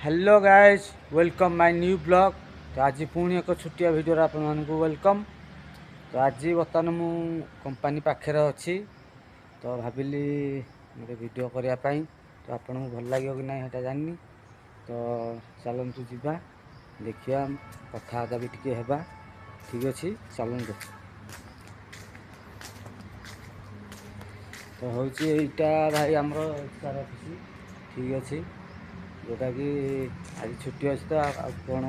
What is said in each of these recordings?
Hello guys, welcome my new blog. तो आज पुणी एक छुटिया भिडियो आपण मानक वेलकम। तो आज बर्तमान मु कंपनी पाखे अच्छी, तो भाविली गोटे वीडियो करने। तो आपन को भल लगे कि नहीं है जानी। तो चलतु जा देखिया, कथबार्ता भी टिके हेबा। ठीक अच्छे, चलतु। तो हूँ यहाँ भाई आमर एचआर ऑफिस। ठीक अच्छे, जोटा कि आज छुट्टी अच्छे। तो कौन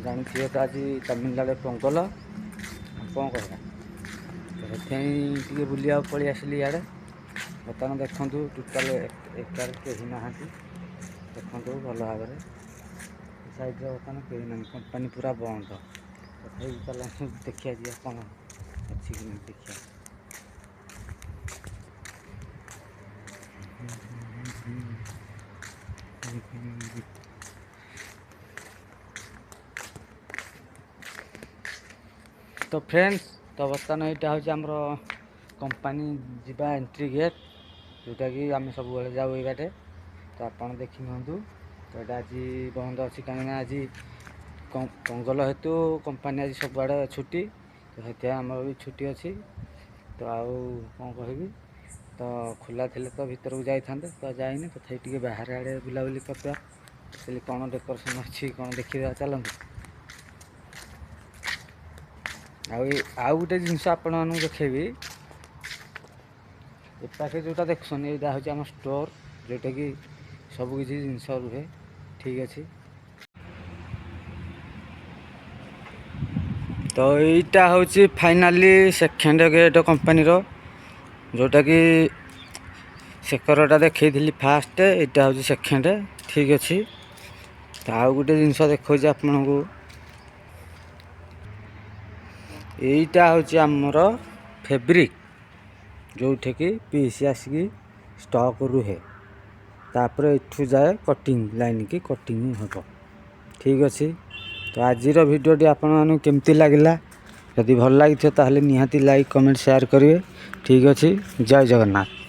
जानी तो आज तमिलनाडु पोंगल कौन कह तो बुलिया पलि आसिली इे। बर्तमान देखूँ टोटाल एकार कहीं ना देखूँ भल भाव में सैड्रे बर्तमान कहीं ना कंपानी पूरा बंद। तथा चल देखिए जी कौन अच्छी कि नहीं देखिए। तो फ्रेंड्स, तो बर्तमान यहाँ हूँ आमर कंपानी जीवा एंट्री गेट, जोटा कि आम सब जाऊ ये बाटे। तो आप देखी नियंतु। तो यहाँ आज बंद अच्छी कहीं आज पोंगल हेतु कंपानी आज सब आड़े छुट्टी। तो से आमर भी छुट्टी अच्छी। तो आउ कौन कहि, तो खोला थे तो भीतर को जाई था, तो जाइनी। तो थे बाहर आड़े बुलाबुली करते कौन डेकोरेशन अच्छी कौन देखा। चलते आउ गोटे जिनस आपण मानू देखेबी। एपाखे जोटा देखुन यहाँ हूँ आम स्टोर, जोटा कि सबकि जिनस रुहे। ठीक अच्छे। तो यहाँ हूँ फाइनाली सेकेंड गेट कंपानी जोटा कि सेकरटा देखी थी फास्ट, यहाँ हूँ सेकेंड। ठीक अच्छे। तो आउ गोटे जिनस देखा आपण को, यहीटा हूँ आमर फैब्रिक, जो कि पीस आसिक स्टॉक रुहे। तापर इठू जाए कटिंग लाइन की कटिंग हम। ठीक अच्छे। तो आज भिडियोटी आपण मानू केमती लगिला, यदि भल लगी ताहले निहाती लाइक कमेंट शेयर करेंगे। ठीक अच्छे। जय जगन्नाथ।